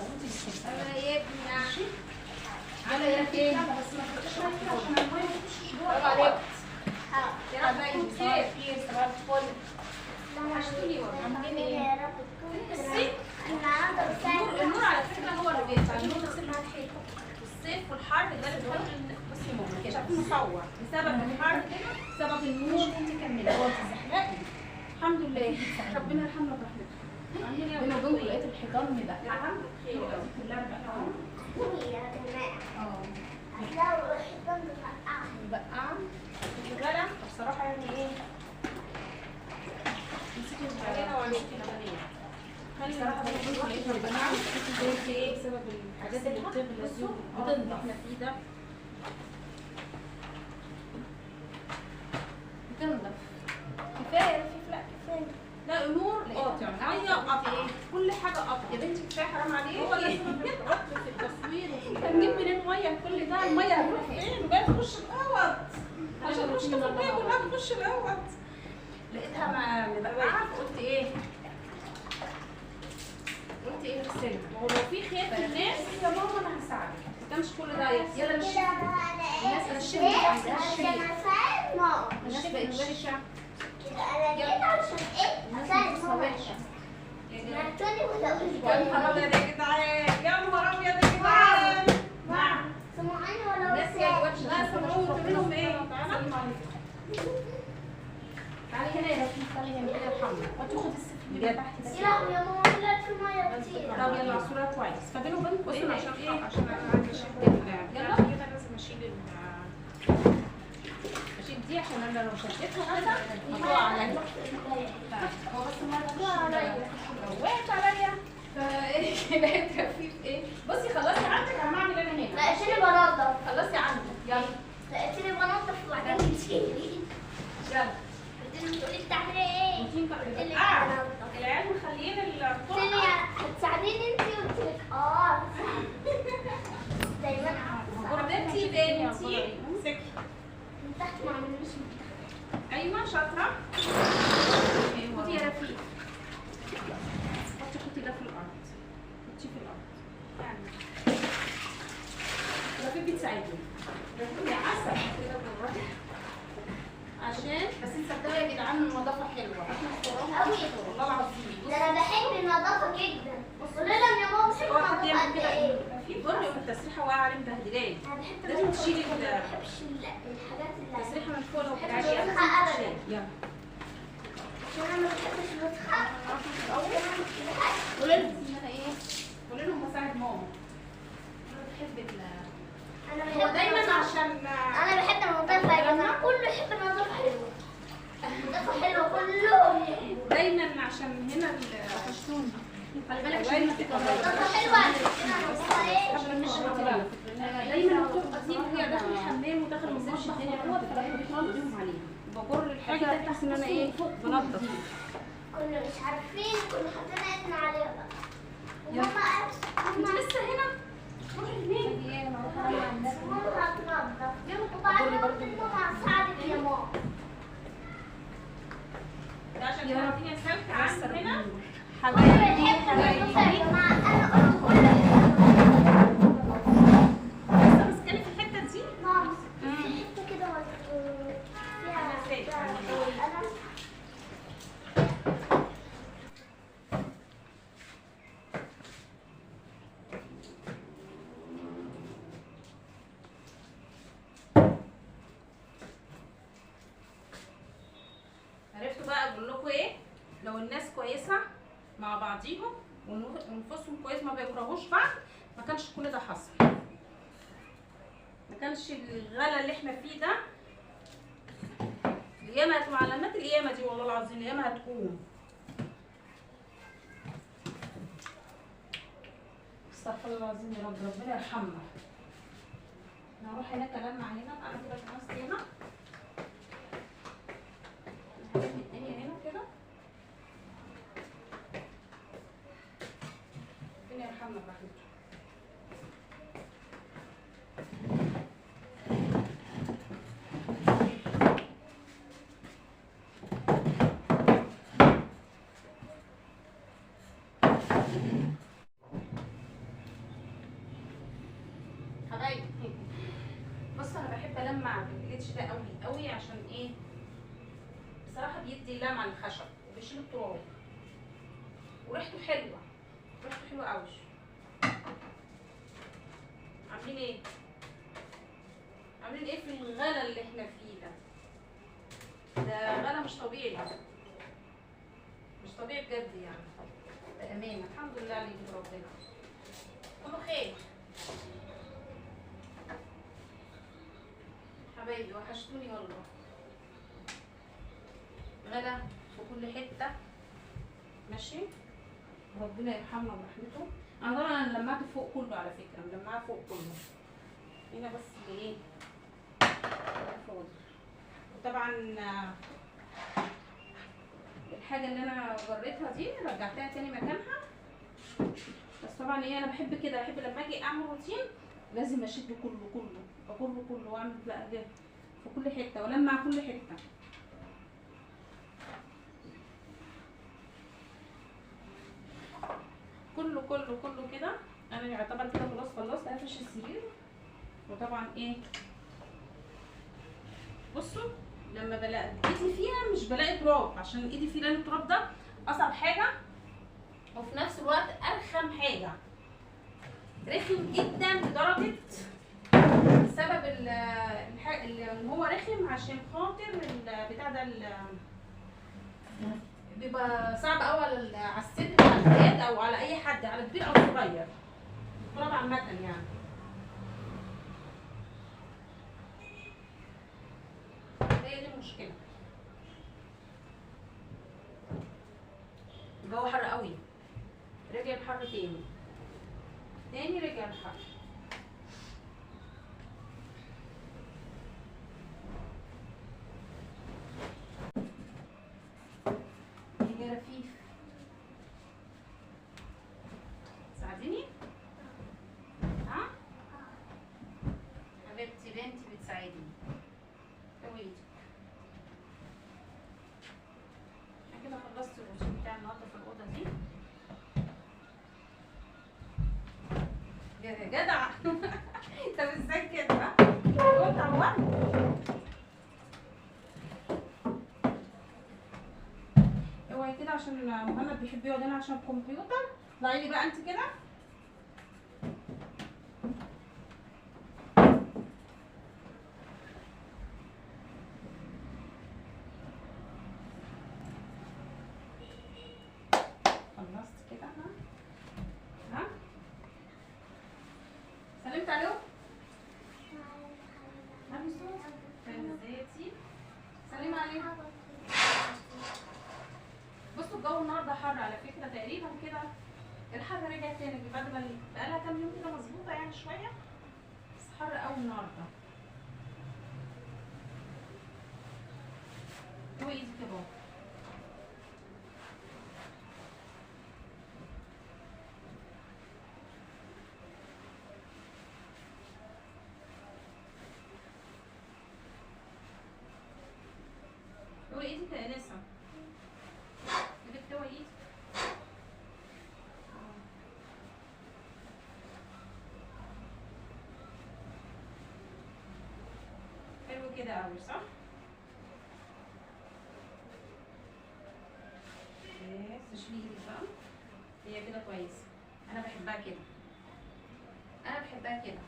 وانت بتحبي. انا يا ابني ماشي. يلا يا رفيق يلا بس ما تحطيش ميه عشان الميه ما تخشش جوه. برافو عليك. يا رب تكون صباح خير. الخير صباح الفل. وحشتوني والله. عاملين ايه؟ بصي النور على فكره هو اللي بيدفع النور تصير معاك حلو. الصيف والحر ده اللي بيخلي بصي يا ماما مش عارفين نصور بسبب الحر كده بسبب النور. انت كملي هو بتزحلقي. الحمد لله ربنا يرحمنا برحمته. بيني وبينكم لقيت الحيطان مبقعه خير كلها بقى. مبقعه. الغلا بصراحه يعني ايه مسكي علينا وعليكي الغنيه. خلي بصراحه بقول لك ربنا قلت ايه بسبب الحاجات اللي بتغلى دي اللي احنا فيه ده. بتنضف. كفايه في لا كفايه. لا نور قاطع ميه قاطع كل حاجه قاطع. يا بنتي كفايه حرام عليكي. هو ده سبب العطل في التصوير. هنجيب منين ميه كل ده؟ الميه هتروح فين؟ وجايه تخش الاوض عشان مش الميه كلها تخش الاوض. لقيتها مبقعه فقلت ايه؟ قلت ايه نغسلها. ولو في خير في الناس يا ماما انا هساعدك. ما كانش كل ده يحصل. يلا نشيل. الناس نشيل ما عندهاش شيء. الناس بقت وحشه. يا نهار ابيض يا جدعان. يا نهار ابيض يا جدعان. نعم. الناس كانت وحشه. لا سمعوا قلت لهم ايه؟ تعالي هنا يا رفيق تعالي هنا كده ارحمنا. وانت خدي السفن بجد. تحت بس. طب يلا عصورها كويس. فبينه وبينكم ايه عشان ايه؟ عشان انا عايزه اشيل يلا كده لازم اشيل اشيل دي عشان انا لو شديتها كده هتقع عليا. هو بس المره وقع عليا. لو وقعت عليا فايه بقت خفيف ايه؟ بصي خلصي عندك انا هعمل انا هنا. خلصي عندك يلا. يلا. روتين بقى. العيال مخليين الطرقه. حبيبتي بنتي امسكي. ايوه شاطره. خدي يا رفيق. حطي ده في الارض. حطي في الارض. يعني رفيق بتساعدني. رفيق يا عسل كده بالراحه. عشان بس انت صدقوا يا جدعان النظافه حلوه. احنا اخترعنا والله العظيم. انا بحب النظافه جدا. قولوا لهم يا ماما بحب هو حد يعمل النظافه قد كده ايه. في جرن والتسريحه واقعه عليه مبهدلاه. انا بحب لازم النظافة. تشيلي ما بحبش الحاجات اللي التسريحه من فوق لو بحبش بتاعتي الوسخة أبداً. يلا عشان انا ما بحبش الوسخه. قولي لهم ان انا ايه؟ قولي لهم بساعد ماما. انا بحب انا هو بحب دايما النظافة. عشان انا بحب النظافه يا جماعه. كله يحب النظافه حلوه. النظافه حلوه كلهم يحبوا. دايما عشان هنا وحشتوني. خلي بالك الألوان عشان بتبقى النظافه حلوه على فكره. النظافه ايه؟ قبل مش على فكره دايما بتبقى دي وهي داخل الحمام وداخل المطبخ الدنيا جوه فبحب بنضم عليها بجر الحاجه بحس ان انا ايه بنضف. كنا مش عارفين كنا حاطين ايدنا عليها بقى. يلا. وماما انت لسه هنا؟ روحي هناك. ماما هتنضف. وبعدين قلت لماما هساعدك يا ماما. ده عشان تعرفيني اسالك عن هنا انا بحب النظافه يا جماعه. انا قلت كل لسه ماسكاني في الحته دي. ماما في حته كده فيها قلم. عرفتوا بقى اقول لكم ايه؟ لو الناس كويسه مع بعضيهم ونفوسهم كويس ما بيكرهوش بعض ما كانش كل ده حصل. ما كانش الغلا اللي احنا فيه ده. القيامه هتكون علامات القيامه دي والله العظيم القيامه هتكون. استغفر الله العظيم يا رب ربنا يرحمنا. نروح هناك انام علينا انا كده في نفسي هنا. نحط الدنيا هنا كده. ربنا يرحمنا برحمته. بلمع بالجليتش ده قوي قوي عشان ايه؟ بصراحه بيدي لمعه للخشب وبيشيل التراب وريحته حلوه، ريحته حلوه قوي. عاملين ايه؟ عاملين ايه في الغلا اللي احنا فيه ده؟ ده غلا مش طبيعي، مش طبيعي بجد يعني، بأمانة. الحمد لله عليك يا ربنا، كله خير. حبايبي وحشتوني والله. غلا في كل حتة، ماشي. ربنا يرحمنا ورحمته. انا طبعا لمعت فوق كله على فكرة، ملمعة فوق كله. هنا بس اللي ايه؟ فاضي. وطبعا الحاجة اللي انا جريتها دي رجعتها تاني مكانها. بس طبعا ايه، انا بحب كده، بحب لما اجي اعمل روتين لازم اشد كله اجر كله واعمل بقى ده في كل حته والمع كل حته. كله كده. انا يعتبر كده خلاص خلصت هفرش السرير. وطبعا ايه، بصوا لما بلاقي ايدي فيها مش بلاقي تراب، عشان ايدي فيه لان التراب ده اصعب حاجه وفي نفس الوقت ارخم حاجه، رخم جدا لدرجه سبب ان هو رخم عشان خاطر البتاع ده بيبقى صعب قوي على السن بتاع الولاد او على اي حد، على كبير او صغير، التراب عامه يعني. هي دي المشكله. الجو حر قوي، رجع الحر تاني رجع الحر. يا رفيف تساعديني؟ ها؟ حبيبتي بنتي بتساعدني. قوي انا كده خلصت الروتين بتاع النهارده في الاوضه دي. يا جدع طب ازاي كده؟ ها؟ اوعي كده عشان مهند بيحب يقعد هنا عشان الكمبيوتر. اطلعي لي بقى انت كده. خلصت كده. ها سلمت عليهم؟ ازيتي؟ سلمي عليهم. بصوا الجو النهارده حر على فكره، تقريبا كده الحر رجع تاني بعد ما بقالها كام يوم كده مظبوطه يعني شويه، بس حر قوي النهارده. هو ايدي كده هو ايدك يا انسه، ايدك هو ايدك. حلو كده قوي صح؟ بس شيلي ايدك بقى، هي كده كويسه. انا بحبها كده، انا بحبها كده.